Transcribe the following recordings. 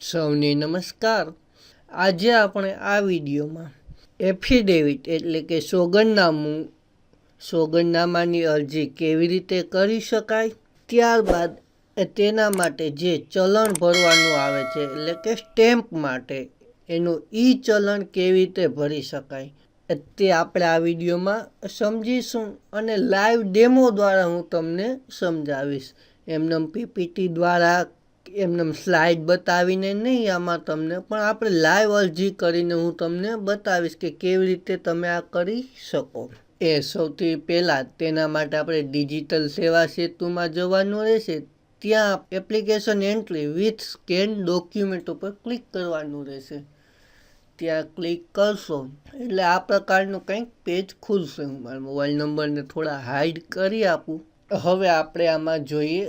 સૌને નમસ્કાર। આજે આપણે આ વિડીયોમાં એફિડેવિટ એટલે કે સોગંદનામાની અરજી કેવી રીતે કરી શકાય, ત્યારબાદ તેના માટે જે ચલણ ભરવાનું આવે છે એટલે કે સ્ટેમ્પ માટે એનું ચલણ કેવી રીતે ભરી શકાય તે આપણે આ વિડીયોમાં સમજીશું અને લાઈવ ડેમો દ્વારા હું તમને સમજાવીશ। એમને પીપીટી દ્વારા એમને સ્લાઇડ બતાવીને નહીં, આમાં તમને પણ આપણે લાઈવ અરજી કરીને હું તમને બતાવીશ કે કેવી રીતે તમે આ કરી શકો। સૌથી પહેલાં તેના માટે આપણે ડિજિટલ સેવા સેતુમાં જવાનું રહેશે। ત્યાં application entry with scan document ઉપર ક્લિક કરવાનું રહેશે। ત્યાં ક્લિક કરશો એટલે આ પ્રકારનું કંઈક પેજ ખુલશે। હું મારા મોબાઈલ નંબરને થોડા હાઈડ કરી આપું। હવે આપણે આમાં જોઈએ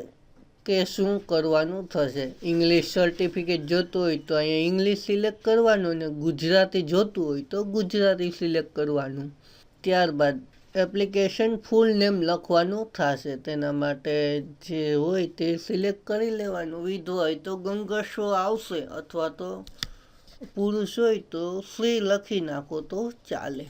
કે શું કરવાનું થશે। ઇંગ્લિશ સર્ટિફિકેટ જોતું હોય તો અહીંયા ઇંગ્લિશ સિલેક્ટ કરવાનું અને ગુજરાતી જોતું હોય તો ગુજરાતી સિલેક્ટ કરવાનું। ત્યારબાદ એપ્લિકેશન ફૂલ નેમ લખવાનું થશે। તેના માટે જે હોય તે સિલેક્ટ કરી લેવાનું। વિધવા હોય તો ગંગશો આવશે અથવા તો પુરુષ હોય તો શ્રી લખી નાખો તો ચાલે।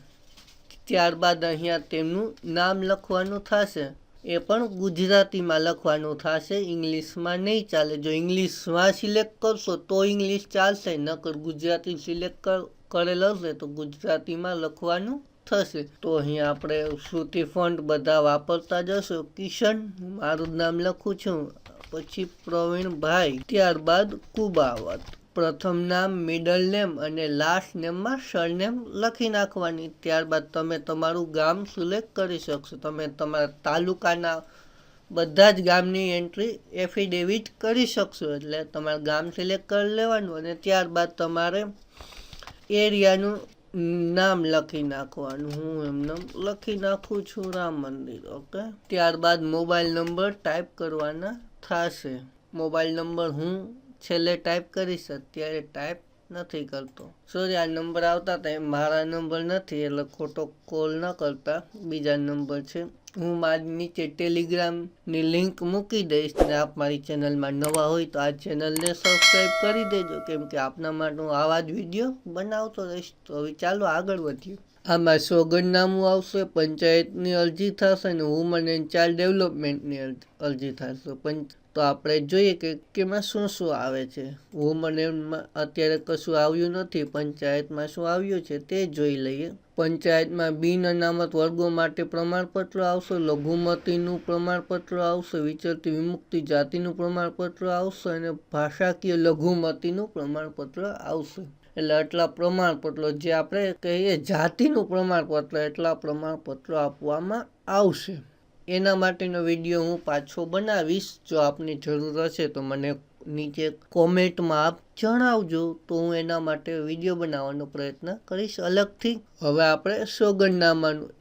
ત્યારબાદ અહીંયા તેમનું નામ લખવાનું થશે। એ પણ ગુજરાતીમાં લખવાનું થશે, ઇંગ્લિશમાં નહીં ચાલે। જો ઇંગ્લિશમાં સિલેક્ટ કરશો તો ઇંગ્લિશ ચાલશે, નકર ગુજરાતી સિલેક્ટ કરેલ હશે તો ગુજરાતીમાં લખવાનું થશે। તો અહીંયા આપણે શ્રુતિ ફોન્ટ બધા વાપરતા જશો। કિશન મારું નામ લખું છું, પછી પ્રવીણભાઈ, ત્યારબાદ કુબાવત। પ્રથમ નામ, મિડલ નેમ અને લાસ્ટ નેમમાં સરનેમ લખી નાખવાની। ત્યારબાદ તમે તમારું ગામ સિલેક્ટ કરી શકશો। તમે તમારા તાલુકાના બધા જ ગામની એન્ટ્રી એફિડેવિટ કરી શકશો। એટલે તમારું ગામ સિલેક્ટ કરી લેવાનું અને ત્યારબાદ તમારે એરિયાનું નામ લખી નાખવાનું। હું એમને લખી નાખું છું રામ મંદિર, ઓકે। ત્યારબાદ મોબાઈલ નંબર ટાઈપ કરવાના થશે। મોબાઈલ નંબર હું છેલ્લે ટાઈપ કરીશ, અત્યારે ટાઈપ નથી કરતો, સોરી। આ નંબર આવતા હતા એ મારા નંબર નથી એટલે ખોટો કોલ ન કરતા, બીજા નંબર છે। હું મારી નીચે ટેલિગ્રામની લિંક મૂકી દઈશ ને આપ મારી ચેનલમાં નવા હોય તો આ ચેનલને સબસ્ક્રાઈબ કરી દેજો, કેમ કે આપના માટે હું આવા જ વિડીયો બનાવતો રહીશ। તો હવે ચાલો આગળ વધીએ। આમાં સોગંદનામું આવશે, પંચાયતની અરજી થશે અને વુમન એન્ડ ચાઇલ્ડ ડેવલપમેન્ટની અરજી થશે। તો આપણે જોઈએ કે એમાં શું શું આવે છે। વુમન એન્ડમાં અત્યારે કશું આવ્યું નથી, પંચાયતમાં શું આવ્યું છે તે જોઈ લઈએ। પંચાયતમાં બિન અનામત વર્ગો માટે પ્રમાણપત્ર આવશે, લઘુમતીનું પ્રમાણપત્ર આવશે, વિચરતી વિમુક્તિ જાતિનું પ્રમાણપત્ર આવશે અને ભાષાકીય લઘુમતીનું પ્રમાણપત્ર આવશે। એટલે આટલા પ્રમાણપત્રો, જે આપણે કહીએ જાતિનું પ્રમાણપત્ર, એટલા પ્રમાણપત્રો આપવામાં આવશે। એના માટેનો વિડીયો હું પાછો બનાવીશ। જો આપની જરૂર હશે તો મને નીચે કોમેન્ટમાં આપ જણાવજો, તો હું એના માટે વિડીયો બનાવવાનો પ્રયત્ન કરીશ અલગથી। હવે આપણે સોગંદનામાનું,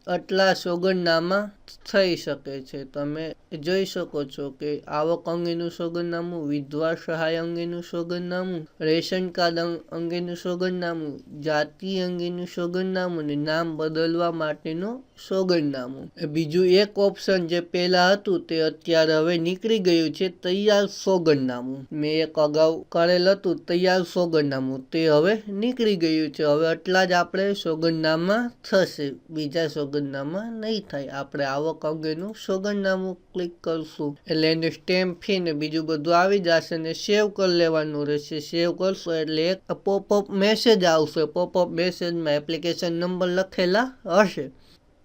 આટલા સોગંદનામા થઈ શકે છે। તમે જોઈ શકો છો કે આવક અંગેનું સોગંદનામું, વિધવા સહાય અંગેનું સોગંદનામું, રેશન કાર્ડ અંગેનું સોગંદનામું, જાતિ અંગેનું સોગંદનામું અને નામ બદલવા માટેનું સોગંદનામું। બીજું એક ઓપ્શન જે પહેલા હતું તે અત્યારે હવે નીકળી ગયું છે, તૈયાર સોગંદનામું। મેં એક અગાઉ કરેલ હતું તૈયાર સોગંદનામું, તે હવે નીકળી ગયું છે। હવે એટલા જ આપણે સોગંદનામા થશે, બીજા સોગંદનામા નહીં થાય। આપણે આવક અંગેનું સોગંદનામું ક્લિક કરશું એટલે એને સ્ટેમ્પ ફી ને બીજું બધું આવી જશે ને સેવ કરી લેવાનું રહેશે। સેવ કરશો એટલે એક પોપઅપ મેસેજ આવશે। પોપઅપ મેસેજમાં એપ્લિકેશન નંબર લખેલા હશે,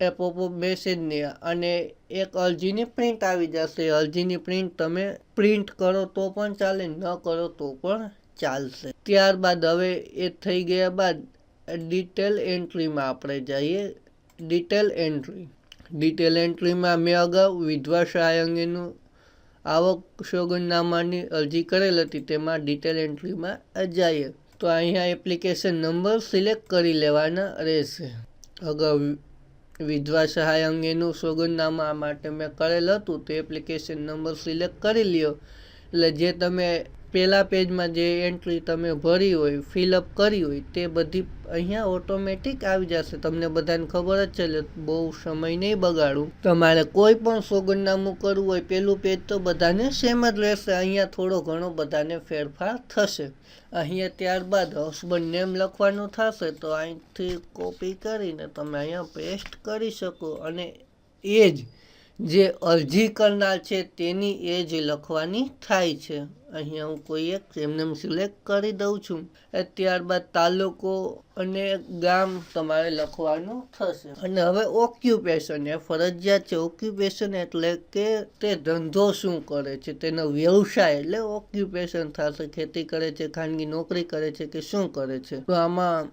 એ પોપઅપ મેસેજની અને એક અરજીની પ્રિન્ટ આવી જશે। અરજીની પ્રિન્ટ તમે પ્રિન્ટ કરો તો પણ ચાલે, ન કરો તો પણ ચાલશે। ત્યારબાદ હવે એ થઈ ગયા બાદ ડિટેલ એન્ટ્રીમાં આપણે જઈએ। ડિટેલ એન્ટ્રીમાં મેં અગાઉ વિધવા સહાય અંગેનું આવક સોગંદનામાની અરજી કરેલ હતી, તેમાં ડિટેલ એન્ટ્રીમાં જઈએ તો અહીંયા એપ્લિકેશન નંબર સિલેક્ટ કરી લેવાના રહેશે। અગાઉ વિધવા સહાય અંગેનું સોગંદનામા માટે મેં કરેલ હતું તો એપ્લિકેશન નંબર સિલેક્ટ કરી લ્યો। એટલે જે તમે પહેલા પેજમાં જે એન્ટ્રી તમે ભરી હોય, ફિલઅપ કરી હોય તે બધી અહીંયા ઓટોમેટિક આવી જશે. તમને બધાને ખબર જ છે, એટલે બહુ સમય નહીં બગાડું. તમારે કોઈ પણ સોગંદનામું કરવું હોય, પેલું પેજ તો બધાને સેમ જ રહેશે. અહીંયા થોડો ઘણો બધાને ફેરફાર થશે. અહીંયા ત્યારબાદ હસબન્ડ નેમ લખવાનું થશે, તો અહીંથી કોપી કરીને તમે અહીંયા પેસ્ટ કરી શકો અને એજ જે અરજી કરનાર છે તેની એજ લખવાની થાય છે. અહીંયા હું કોઈ એક એમને સિલેક્ટ કરી દઉં છું. ત્યારબાદ તાલુકો અને ગામ તમારે લખવાનું થશે. અને હવે ઓક્યુપેશન એ ફરજિયાત છે. ઓક્યુપેશન એટલે કે તે ધંધો શું કરે છે, તેનો વ્યવસાય એટલે ઓક્યુપેશન થશે. ખેતી કરે છે, ખાનગી નોકરી કરે છે કે શું કરે છે. તો આમાં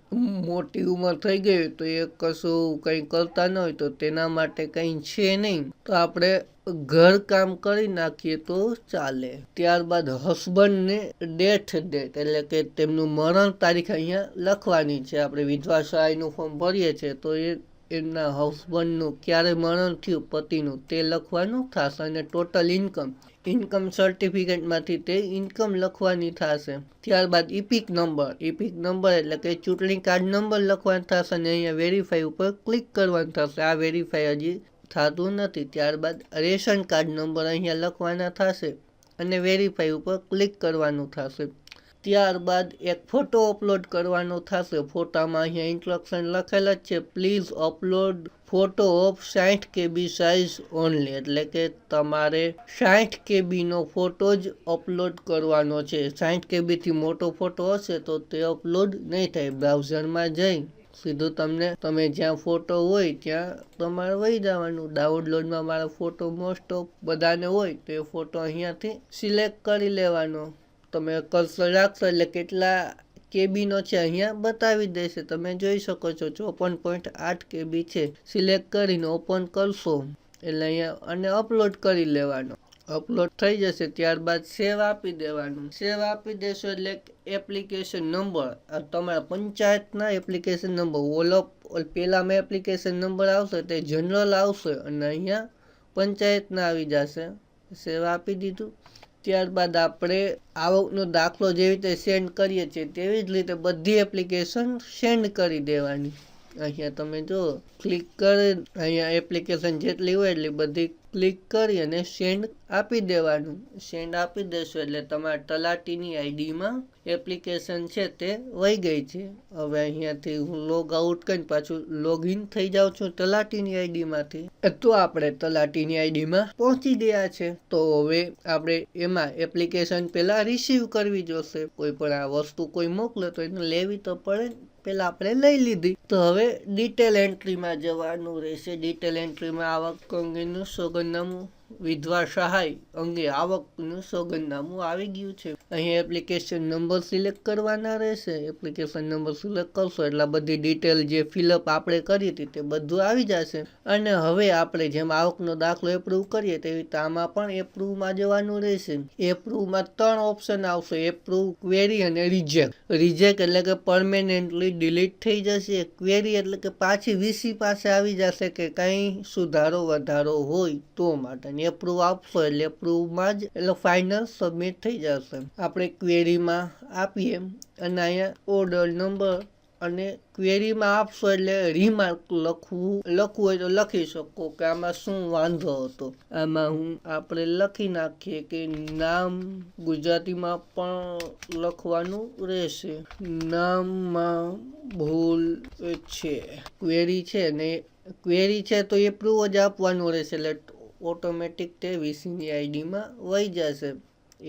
મોટી ઉંમર થઈ ગઈ તો એ કશું કંઈ કરતા ન હોય તો તેના માટે કંઈ છે નહીં, તો આપણે ઘર કામ કરી નાખીએ તો ચાલે. ત્યારબાદ હસબન્ડને ડેથ એટલે કે તેમનું મરણ તારીખ અહીંયા લખવાની છે. આપણે વિધવા સહાયનું ફોર્મ ભરીએ છીએ તો એમના હસબન્ડનું ક્યારે મરણ થયું પતિનું તે લખવાનું થશે. અને ટોટલ ઇન્કમ સર્ટિફિકેટમાંથી તે ઇન્કમ લખવાની થશે. ત્યારબાદ ઇપિક નંબર એટલે કે ચૂંટણી કાર્ડ નંબર લખવાનો થશે અને અહીંયા વેરીફાઈ ઉપર ક્લિક કરવાનું થશે. આ વેરીફાઈ હજી થતું નથી. ત્યારબાદ રેશન કાર્ડ નંબર અહીંયા લખવાના થશે અને વેરીફાઈ ઉપર ક્લિક કરવાનું થશે. ત્યારબાદ એક ફોટો અપલોડ કરવાનો થશે. ફોટામાં અહીંયા ઇન્સ્ટ્રક્શન લખેલા જ છે, please upload photo of 60 KB size only, એટલે કે તમારે 60 KB નો ફોટો જ અપલોડ કરવાનો છે. 60 KB થી મોટો ફોટો હશે તો તે અપલોડ નહીં થાય. બ્રાઉઝરમાં જઈ સીધું તમે જ્યાં ફોટો હોય ત્યાં તમારે વહી જવાનું. ડાઉનલોડમાં મારો ફોટો મોસ્ટ ઓફ બધાને હોય તો એ ફોટો અહીંયાથી સિલેક્ટ કરી લેવાનો. તમે કર્સર રાખશો એટલે કેટલા કેબીનો છે અહીંયા બતાવી દેશે. તમે જોઈ શકો છો 54.8 KB છે. સિલેક્ટ કરીને ઓપન કરશો એટલે અહીંયા અને અપલોડ કરી લેવાનો. અપલોડ થઈ જશે. ત્યારબાદ સેવ આપી દેવાનું. સેવ આપી દેશો એટલે એપ્લિકેશન નંબર તમારા પંચાયતના એપ્લિકેશન નંબર પેલામાં એપ્લિકેશન નંબર આવશે તે જનરલ આવશે અને અહીંયા પંચાયતના આવી જશે. સેવ આપી દીધું. ત્યારબાદ આપણે આવકનો દાખલો જેવી રીતે સેન્ડ કરીએ છીએ તેવી જ રીતે બધી એપ્લિકેશન સેન્ડ કરી દેવાની. અહીંયા તમે જો ક્લિક કરી અહીંયા એપ્લિકેશન જેટલી હોય એટલી બધી ક્લિક કરી અને સેન્ડ આપી દેવાનું. સેન્ડ આપી દેશો એટલે તમારા તલાટીની આઈડીમાં એપ્લિકેશન છે તે વહી ગઈ છે. હવે અહીંયાથી હું લોગ આઉટ કરીને પાછું લોગિન થઈ જાઉં છું તલાટીની આઈડીમાંથી. તો આપણે તલાટીની આઈડીમાં પહોંચી ગયા છે. તો હવે આપણે એમાં એપ્લિકેશન પહેલા રિસીવ કરવી જોશે. કોઈ પણ આ વસ્તુ કોઈ મોકલે તો એને લેવી તો પડે. પેલા આપણે લઈ લીધી. તો હવે ડિટેલ એન્ટ્રીમાં જવાનું રહેશે. ડિટેલ એન્ટ્રીમાં આવક અંગેનું સોગંદનામું, વિધવા સહાય અંગે આવકનું સોગંદનામું આવી ગયું છે. અહીં એપ્લિકેશન નંબર સિલેક્ટ કરવાના રહેશે. એપ્લિકેશન નંબર સિલેક્ટ કરશો એટલે બધી ડિટેલ જે ફિલઅપ આપણે કરી હતી તે બધું આવી જશે. અને હવે આપણે જેમ આવકનો દાખલો એપ્રૂવ કરીએ તેવી રીતે આમાં પણ એપ્રૂવમાં જવાનું રહેશે. એપ્રૂવમાં 3 ઓપ્શન આવશે, એપ્રૂવ, ક્વેરી અને રિજેક્ટ. રિજેક્ટ એટલે કે પરમેનન્ટલી ડિલીટ થઈ જશે. ક્વેરી એટલે કે પાછી વીસી પાસે આવી જશે કે કંઈ સુધારો વધારો હોય તો માટે. એપ્રૂવ આપશો એટલે એપ્રૂવમાં જ એટલે ફાઇનલ સબમિટ થઈ જશે. આપણે ક્વેરીમાં આપીએ અને અહીંયા ઓર્ડર નંબર અને ક્વેરીમાં આપશો એટલે રીમાર્ક લખવું હોય તો લખી શકો કે આમાં શું વાંધો હતો. આમાં આપણે લખી નાખીએ કે નામ ગુજરાતીમાં પણ લખવાનું રહેશે. નામમાં ભૂલ છે. ક્વેરી છે ને ક્વેરી છે તો એપ્રૂવ જ આપવાનું રહેશે એટલે ઓટોમેટિક તે વીસીની આઈડીમાં વહી જશે.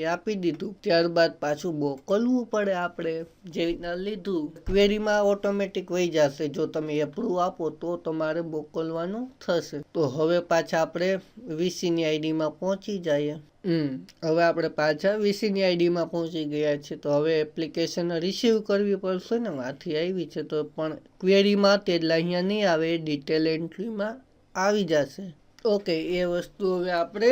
એ આપી દીધું. ત્યારબાદ પાછું મોકલવું પડે. આપણે જે રીતના લીધું ક્વેરીમાં ઓટોમેટિક વહી જશે. જો તમે એપ્રૂવ આપો તો તમારે મોકલવાનું થશે. તો હવે પાછા આપણે વીસીની આઈડીમાં પહોંચી જઈએ. હવે આપણે પાછા વીસીની આઈડીમાં પહોંચી ગયા છે. તો હવે એપ્લિકેશન રિસીવ કરવી પડશે ને. માંથી આવી છે તો પણ ક્વેરીમાં તે એટલે અહીંયા નહીં આવે, ડિટેલ એન્ટ્રીમાં આવી જશે. ઓકે, એ વસ્તુ હવે આપણે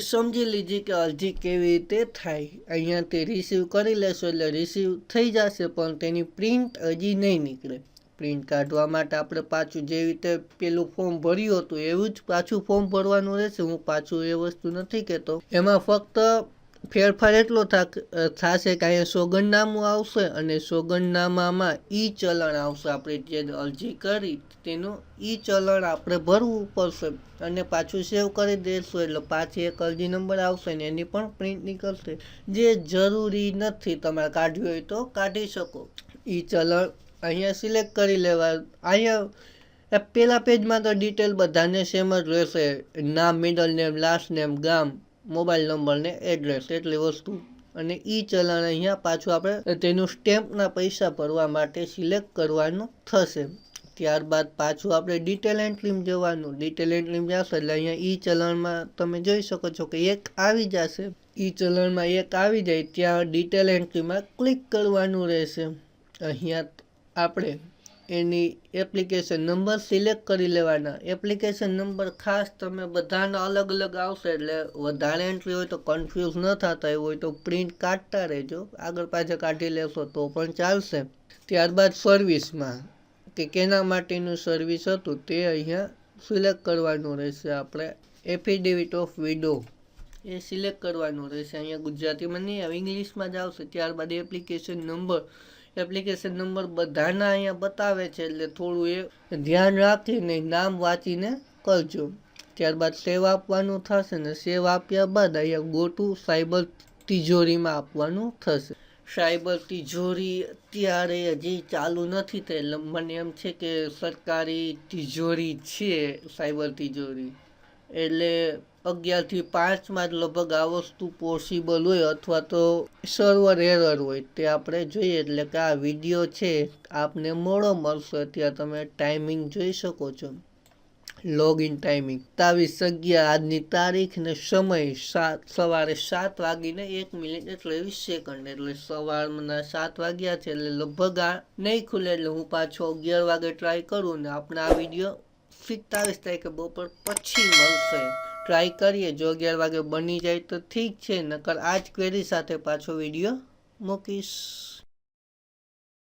સમજી લીધી કે અરજી કેવી રીતે થાય. અહીંયાથી રિસીવ કરી લેશો એટલે રિસીવ થઈ જશે પણ તેની પ્રિન્ટ હજી નહીં નીકળે. પ્રિન્ટ કાઢવા માટે આપણે પાછું જેવી રીતે પેલું ફોર્મ ભર્યું હતું એવું જ પાછું ફોર્મ ભરવાનું રહેશે. હું પાછું એ વસ્તુ નથી કહેતો. એમાં ફક્ત ફેરફાર એટલો થશે કે અહીંયા સોગંદનામું આવશે અને સોગંદનામામાં ઈ ચલણ આવશે. આપણે જે અરજી કરી તેનું ઈ ચલણ આપણે ભરવું પડશે અને પાછું સેવ કરી દઈશું એટલે પાછી એક અરજી નંબર આવશે ને એની પણ પ્રિન્ટ નીકળશે. જે જરૂરી નથી, તમારે કાઢવી હોય તો કાઢી શકો. ઈ ચલણ અહીંયા સિલેક્ટ કરી લેવા. અહીંયા પેલા પેજમાં તો ડિટેલ બધાને સેમ જ રહેશે, નામ, મિડલ નેમ, લાસ્ટ નેમ, ગામ, મોબાઈલ નંબર ને એડ્રેસ, એટલી વસ્તુ. અને ઈ ચલણ અહીંયા પાછું આપણે તેનું સ્ટેમ્પના પૈસા ભરવા માટે સિલેક્ટ કરવાનું થશે. ત્યારબાદ પાછું આપણે ડિટેલ એન્ટ્રીમાં જવાનું. ડિટેલ એન્ટ્રીમાં જશો એટલે અહીંયા ઈ ચલણમાં તમે જોઈ શકો છો કે એક આવી જશે. ઈ ચલણમાં એક આવી જાય ત્યાં ડિટેલ એન્ટ્રીમાં ક્લિક કરવાનું રહેશે. અહીંયા આપણે એની એપ્લિકેશન નંબર સિલેક્ટ કરી લેવાના. એપ્લિકેશન નંબર ખાસ તમે બધાના અલગ અલગ આવશે એટલે વધારે એન્ટ્રી હોય તો કન્ફ્યુઝ ન થતા એવું હોય તો પ્રિન્ટ કાઢતા રહેજો. આગળ પાછળ કાઢી લેશો તો પણ ચાલશે. ત્યારબાદ સર્વિસમાં કે કેના માટેનું સર્વિસ હતું તે અહીંયા સિલેક્ટ કરવાનું રહેશે. આપણે affidavit of widow A select કરવાનું રહેશે. અહીંયા ગુજરાતીમાં નહીં આવે, ઇંગ્લિશમાં જ આવશે. ત્યારબાદ એપ્લિકેશન નંબર બધાના અહીંયા બતાવે છે એટલે થોડું એ ધ્યાન રાખીને નામ વાંચીને કરજો. ત્યારબાદ સેવ આપવાનું થશે ને સેવ આપ્યા બાદ અહીંયા ગો ટુ સાયબર તિજોરીમાં આપવાનું થશે. સાયબર તિજોરી અત્યારે હજી ચાલુ નથી થઈ એટલે મને એમ છે કે સરકારી તિજોરી છે સાયબર તિજોરી, એટલે 11 થી 5 જ લગભગ આ વસ્તુ પોસિબલ હોય અથવા તો સર્વર એરર હોય તે આપણે જોઈએ. એટલે કે આ વિડીયો છે આપને મોડો મળશે. અત્યારે તમે ટાઈમિંગ જોઈ શકો છો, લોગિન ટાઈમિંગ 27/11 આજની તારીખ ને સમય સવારે 7:01 એટલે 20 સેકન્ડ. એટલે સવારના 7 વાગ્યા છે એટલે લગભગ આ નહીં ખુલે એટલે હું પાછો 11 વાગે ટ્રાય કરું ને આપણે આ વિડીયો 27 તારીખે બપોર પછી મળશે. ટ્રાય કરીએ, જો 11 વાગે બની જાય તો ઠીક છે, નકર આ જ ક્વેરી સાથે પાછો વિડીયો મૂકીશ.